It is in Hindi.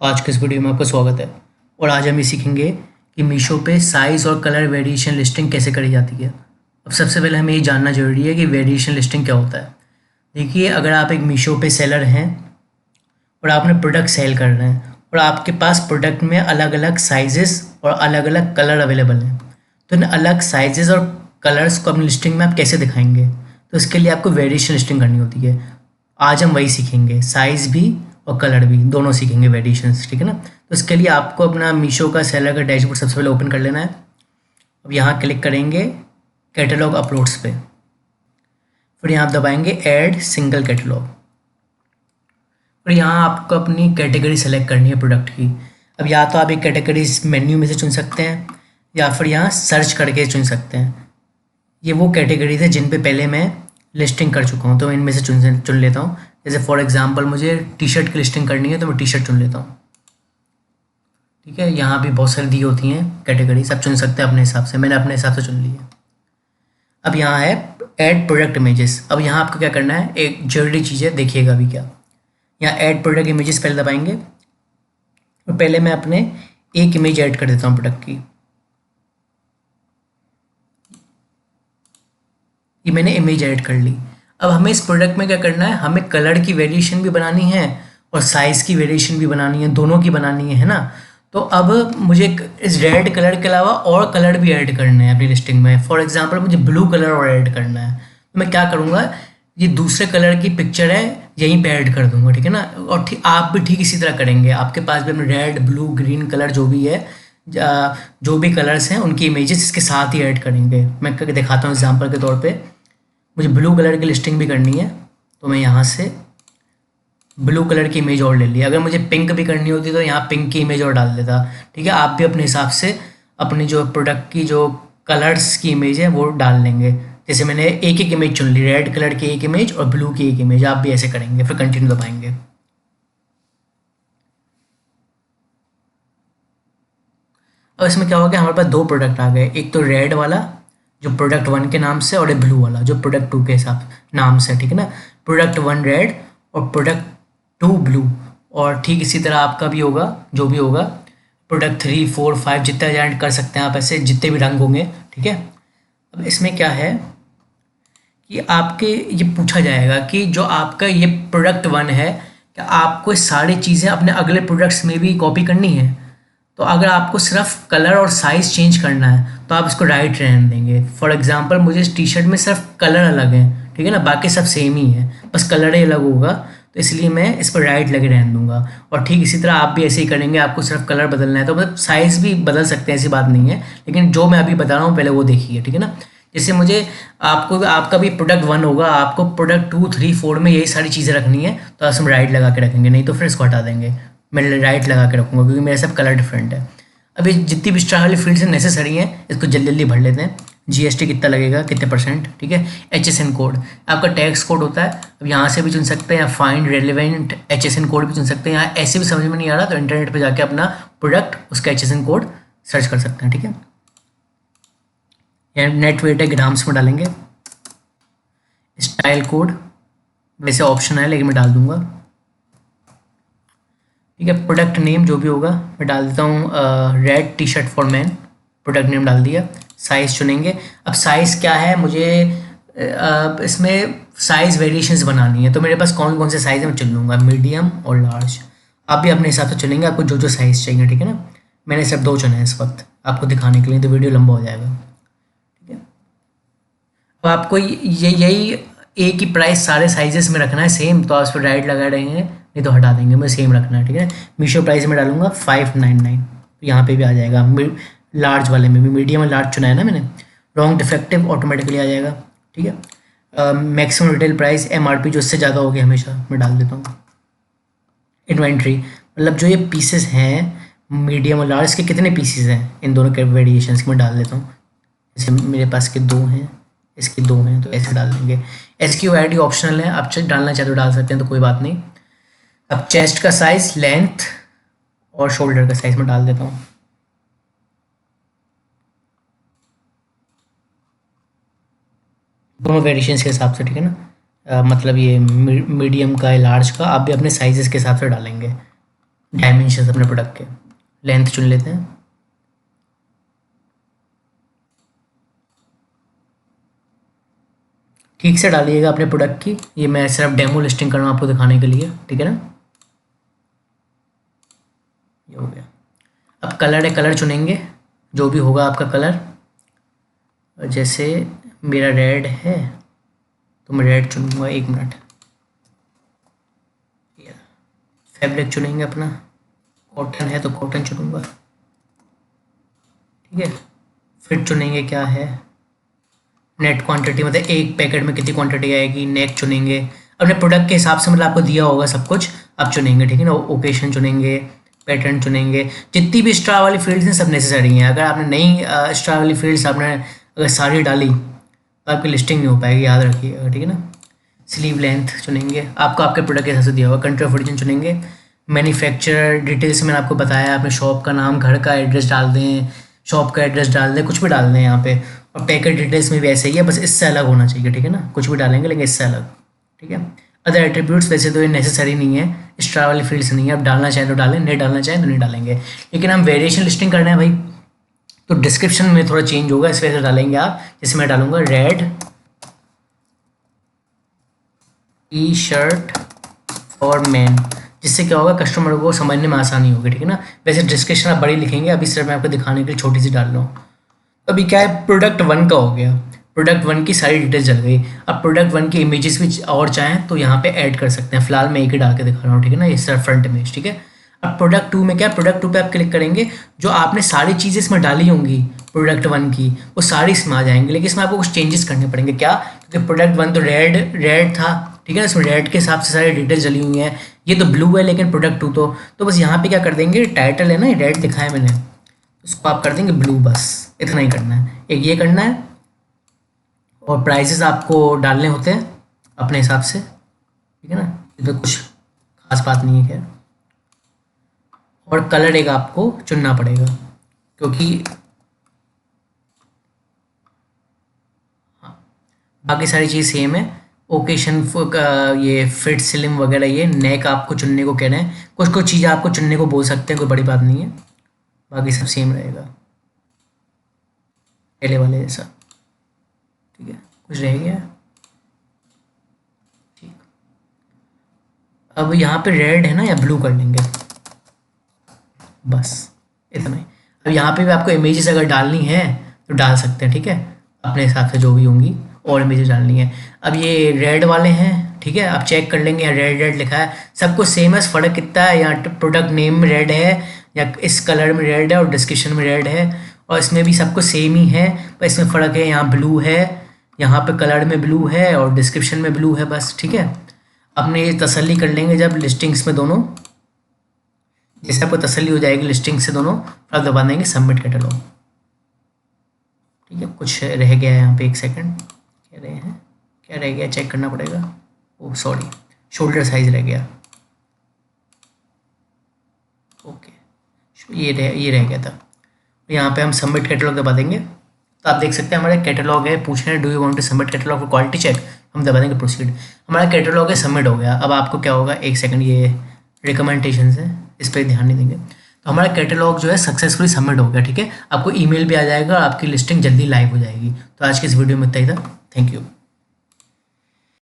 आज के इस वीडियो में आपका स्वागत है। और आज हम ये सीखेंगे कि मीशो पे साइज़ और कलर वेरिएशन लिस्टिंग कैसे करी जाती है। अब सबसे पहले हमें ये जानना ज़रूरी है कि वेरिएशन लिस्टिंग क्या होता है। देखिए, अगर आप एक मीशो पे सेलर हैं और आपने प्रोडक्ट सेल कर रहे हैं और आपके पास प्रोडक्ट में अलग अलग साइजेस और अलग अलग कलर अवेलेबल हैं, तो इन अलग साइजेस और कलर्स को अपनी लिस्टिंग में आप कैसे दिखाएंगे। तो इसके लिए आपको वेरिएशन लिस्टिंग करनी होती है। आज हम वही सीखेंगे, साइज़ भी और कलर भी, दोनों सीखेंगे वेरिएशंस, ठीक है ना। तो इसके लिए आपको अपना मीशो का सेलर का डैशबोर्ड सबसे पहले ओपन कर लेना है। अब यहाँ क्लिक करेंगे कैटलॉग अपलोड्स पे, फिर यहाँ आप दबाएंगे ऐड सिंगल कैटलॉग। फिर यहाँ आपको अपनी कैटेगरी सेलेक्ट करनी है प्रोडक्ट की। अब या तो आप एक कैटेगरी मेन्यू में से चुन सकते हैं या फिर यहाँ सर्च करके चुन सकते हैं। ये वो कैटेगरी थे जिन पे पहले मैं लिस्टिंग कर चुका हूँ, तो मैं इनमें से चुन लेता हूँ। जैसे फॉर एग्जांपल मुझे टी शर्ट की लिस्टिंग करनी है, तो मैं टी शर्ट चुन लेता हूँ। ठीक है, यहाँ भी बहुत सारी दी होती हैं कैटेगरी, सब चुन सकते हैं अपने हिसाब से। मैंने अपने हिसाब से चुन लिया। अब यहाँ है ऐड प्रोडक्ट इमेजेस। अब यहाँ आपको क्या करना है, एक जरूरी चीज़ है, देखिएगा अभी क्या। यहाँ ऐड प्रोडक्ट इमेजेस पहले दबाएंगे और पहले मैं अपने एक इमेज ऐड कर देता हूँ प्रोडक्ट की। ये मैंने इमेज ऐड कर ली। अब हमें इस प्रोडक्ट में क्या करना है, हमें कलर की वेरिएशन भी बनानी है और साइज़ की वेरिएशन भी बनानी है, दोनों की बनानी है ना। तो अब मुझे इस रेड कलर के अलावा और कलर भी ऐड करने हैं अपनी लिस्टिंग में। फॉर एग्जांपल मुझे ब्लू कलर और ऐड करना है, तो मैं क्या करूँगा, ये दूसरे कलर की पिक्चर है, यहीं पे ऐड कर दूंगा, ठीक है ना। और आप भी ठीक इसी तरह करेंगे। आपके पास भी अपने रेड, ब्लू, ग्रीन कलर जो भी है, जो भी कलर्स हैं उनकी इमेजेस इसके साथ ही ऐड करेंगे। मैं दिखाता हूँ एग्जांपल के तौर पे। मुझे ब्लू कलर की लिस्टिंग भी करनी है, तो मैं यहाँ से ब्लू कलर की इमेज और ले ली। अगर मुझे पिंक भी करनी होती तो यहाँ पिंक की इमेज और डाल देता, ठीक है। आप भी अपने हिसाब से अपनी जो प्रोडक्ट की जो कलर्स की इमेज है वो डाल लेंगे। जैसे मैंने एक एक इमेज चुन ली, रेड कलर की एक इमेज और ब्लू की एक इमेज। आप भी ऐसे करेंगे, फिर कंटिन्यू दबाएंगे। अब इसमें क्या हो गया, हमारे पास दो प्रोडक्ट आ गए। एक तो रेड वाला जो प्रोडक्ट 1 के नाम से, और एक ब्लू वाला जो प्रोडक्ट 2 के हिसाब नाम से, ठीक है ना। प्रोडक्ट 1 रेड और प्रोडक्ट 2 ब्लू। और ठीक इसी तरह आपका भी होगा, जो भी होगा प्रोडक्ट 3, 4, 5 जितना ऐड कर सकते हैं आप, ऐसे जितने भी रंग होंगे, ठीक है। अब इसमें क्या है कि आपके ये पूछा जाएगा कि जो आपका ये प्रोडक्ट 1 है, क्या आपको सारी चीज़ें अपने अगले प्रोडक्ट्स में भी कॉपी करनी है। तो अगर आपको सिर्फ कलर और साइज़ चेंज करना है तो आप इसको राइट रहने देंगे। फॉर एग्जांपल मुझे इस टी शर्ट में सिर्फ कलर अलग है, ठीक है ना, बाकी सब सेम ही है, बस कलर ही अलग होगा, तो इसलिए मैं इस पर राइट लगे रहने दूंगा। और ठीक इसी तरह आप भी ऐसे ही करेंगे। आपको सिर्फ कलर बदलना है तो मतलब साइज़ भी बदल सकते हैं, ऐसी बात नहीं है, लेकिन जो मैं अभी बता रहा हूँ पहले वो देखिए, ठीक है ना। जैसे मुझे आपको, आपका भी प्रोडक्ट 1 होगा, आपको प्रोडक्ट 2, 3, 4 में यही सारी चीज़ें रखनी है, तो आप राइट लगा के रखेंगे, नहीं तो फिर इसको हटा देंगे। मैं राइट लगा के रखूँगा क्योंकि मेरे सब कलर डिफरेंट है। अभी जितनी भी एक्स्ट्रा वाली फील्ड्स नेसेसरी हैं इसको जल्दी जल्दी भर लेते हैं। जीएसटी कितना लगेगा, कितने %, ठीक है। एचएसएन कोड आपका टैक्स कोड होता है। अब यहाँ से भी चुन सकते हैं, या फाइंड रेलिवेंट एचएसएन कोड भी चुन सकते हैं। यहाँ ऐसे भी समझ में नहीं आ रहा तो इंटरनेट पे जाके अपना प्रोडक्ट उसका एचएसएन कोड सर्च कर सकते हैं, ठीक है। या नेट वेट है ग्राम्स में डालेंगे। स्टाइल कोड वैसे ऑप्शन है लेकिन मैं डाल दूंगा, ठीक है। प्रोडक्ट नेम जो भी होगा मैं डाल देता हूँ, red T shirt for man, product name डाल दिया। साइज़ चुनेंगे। अब साइज़ क्या है, मुझे इसमें साइज़ वेरिएशंस बनानी है, तो मेरे पास कौन कौन से साइज़ है मैं चुन लूँगा, मीडियम और लार्ज। आप भी अपने हिसाब से चुनेंगे, आपको जो जो साइज़ चाहिए, ठीक है ना। मैंने सिर्फ 2 चुने हैं इस वक्त आपको दिखाने के लिए, तो वीडियो लंबा हो जाएगा, ठीक है। अब आपको यही एक ही प्राइस सारे साइजेस में रखना है सेम, तो आप उस पर राइट लगा रहेंगे, नहीं तो हटा देंगे, मुझे सेम रखना है, ठीक है। मीशो प्राइस में डालूंगा 599, तो यहाँ पे भी आ जाएगा। लार्ज वाले में भी मीडियम और लार्ज चुना है ना मैंने। रॉन्ग डिफेक्टिव ऑटोमेटिकली आ जाएगा, ठीक है। मैक्सिमम रिटेल प्राइस एमआरपी जो इससे ज़्यादा होगी हमेशा मैं डाल देता हूँ। इन्वेंट्री मतलब जो ये पीसेस हैं मीडियम और लार्ज के कितने पीसेस हैं, इन दोनों के वेरिएशंस में डाल देता हूँ। जैसे मेरे पास के 2 हैं, इसके 2 हैं, तो ऐसे डाल देंगे। SQID ऑप्शनल है, आप डालना चाहे तो डाल सकते हैं, तो कोई बात नहीं। अब चेस्ट का साइज, लेंथ और शोल्डर का साइज में डाल देता हूँ। दोनों वेरिएशंस के हिसाब से, ठीक है ना। मतलब ये मीडियम का, लार्ज का, आप भी अपने साइजेस के हिसाब से डालेंगे। डायमेंशन अपने प्रोडक्ट के, लेंथ चुन लेते हैं। ठीक से डालिएगा अपने प्रोडक्ट की, ये मैं सिर्फ डेमो लिस्टिंग कर रहा हूँ आपको दिखाने के लिए, ठीक है ना। ये हो गया। अब कलर है, कलर चुनेंगे जो भी होगा आपका कलर। जैसे मेरा रेड है तो मैं रेड चुनूंगा, 1 मिनट। फैब्रिक चुनेंगे अपना, कॉटन है तो कॉटन चुनूंगा, ठीक है। फिट चुनेंगे क्या है, नेट क्वांटिटी मतलब एक पैकेट में कितनी क्वांटिटी आएगी, नेक चुनेंगे अपने प्रोडक्ट के हिसाब से, मतलब आपको दिया होगा सब कुछ आप चुनेंगे, ठीक है ना। ओकेशन चुनेंगे, पैटर्न चुनेंगे, जितनी भी स्टार वाली फील्ड्स हैं सब नेसेसरी हैं। अगर आपने नई स्टार वाली फील्ड्स आपने अगर सारी डाली तो आपकी लिस्टिंग नहीं हो पाएगी, याद रखिएगा, ठीक है ना। स्लीव लेंथ चुनेंगे, आपको आपके प्रोडक्ट के हिसाब से दिया होगा। कंट्री ऑफ ओरिजिन चुनेंगे, मैन्युफैक्चरर डिटेल्स मैंने आपको बताया, आपने शॉप का नाम, घर का एड्रेस डाल दें, शॉप का एड्रेस डाल दें, कुछ भी डाल दें यहाँ पे। और पैकेट डिटेल्स में भी ऐसे ही है, बस इससे अलग होना चाहिए, ठीक है ना। कुछ भी डालेंगे लेकिन इससे अलग, ठीक है। अदर एट्रीब्यूट्स वैसे तो ये नेसेसरी नहीं है, स्टार वाली फील्ड्स नहीं है, आप डालना चाहें तो डालें, नहीं डालना चाहें तो नहीं डालेंगे। लेकिन हम वेरिएशन लिस्टिंग करना है भाई, तो डिस्क्रिप्शन में थोड़ा चेंज होगा, इस वजह से डालेंगे आप। जैसे मैं डालूंगा red T shirt for man, जिससे क्या होगा कस्टमर को समझने में आसानी होगी, ठीक है ना। वैसे डिस्क्रिप्शन आप बड़ी लिखेंगे, अभी सिर्फ मैं आपको दिखाने के लिए छोटी सी डाल रहा हूँ। अभी क्या है, प्रोडक्ट 1 का हो गया, प्रोडक्ट 1 की सारी डिटेल्स जल गई। अब प्रोडक्ट 1 की इमेजेस भी और चाहें तो यहाँ पे ऐड कर सकते हैं, फिलहाल मैं एक ही डाल के दिखा रहा हूँ, ठीक है ना। ये सिर्फ फ्रंट इमेज, ठीक है। अब प्रोडक्ट 2 में क्या है, प्रोडक्ट 2 पे आप क्लिक करेंगे, जो आपने सारी चीज़ें इसमें डाली होंगी प्रोडक्ट 1 की वो सारी इसमें आ जाएंगी, लेकिन इसमें आपको कुछ चेंजेस करने पड़ेंगे। क्या, क्योंकि प्रोडक्ट 1 तो रेड रेड था, ठीक है, इसमें रेड के हिसाब से सारी डिटेल्स डली हुई हैं। ये तो ब्लू है, लेकिन प्रोडक्ट 2 तो बस यहाँ पे क्या कर देंगे, टाइटल है ना, रेड दिखा है मैंने, उसको आप कर देंगे ब्लू, बस इतना ही करना है। एक ये करना है, और प्राइसेस आपको डालने होते हैं अपने हिसाब से, ठीक है ना। ये तो कुछ खास बात नहीं है खैर। और कलर एक आपको चुनना पड़ेगा, क्योंकि हाँ, बाकी सारी चीज़ सेम है। ओकेशन ये फिट स्लिम वगैरह, ये नेक आपको चुनने को कह रहे हैं, कुछ कुछ चीज़ें आपको चुनने को बोल सकते हैं, कोई बड़ी बात नहीं है, बाकी सब सेम रहेगा पहले वाले जैसा, ठीक है। कुछ रह गया, ठीक। अब यहाँ पे रेड है ना, या ब्लू कर लेंगे, बस इतना ही। अब यहाँ पे भी आपको इमेजेस अगर डालनी है तो डाल सकते हैं, ठीक है, अपने हिसाब से जो भी होंगी, और इमेजेस डालनी है। अब ये रेड वाले हैं, ठीक है, आप चेक कर लेंगे, यहाँ रेड रेड लिखा है, सब कुछ सेम है, फ़र्क कितना है, यहाँ प्रोडक्ट नेम में रेड है, या इस कलर में रेड है, और डिस्क्रिप्शन में रेड है, और इसमें भी सब कुछ सेम ही है, पर इसमें फ़र्क है, यहाँ ब्लू है, यहाँ पे कलर में ब्लू है, और डिस्क्रिप्शन में ब्लू है, बस, ठीक है। अपने ये तसल्ली कर लेंगे जब लिस्टिंग्स में दोनों, जैसे आपको तसल्ली हो जाएगी लिस्टिंग से दोनों, फिर आप दबा देंगे सबमिट कैटलॉग, ठीक है। कुछ रह गया है यहाँ पे, एक सेकंड, क्या रहे हैं, क्या रह गया चेक करना पड़ेगा, ओह सॉरी, शोल्डर साइज रह गया, ओके, ये रह गया था। यहाँ पे हम सबमिट कैटलॉग दबा देंगे, तो आप देख सकते हैं हमारा कैटलॉग है, पूछ रहे हैं do you want to submit catalogue for quality check, हम दबा देंगे प्रोसीड, हमारा कैटलॉग है सबमिट हो गया। अब आपको क्या होगा, एक सेकंड, ये रिकमेंडेशन है, इस पर ध्यान नहीं देंगे, तो हमारा कैटलॉग जो है सक्सेसफुली सबमिट हो गया, ठीक है। आपको ईमेल भी आ जाएगा और आपकी लिस्टिंग जल्दी लाइव हो जाएगी। तो आज की इस वीडियो में इतना ही था, थैंक यू।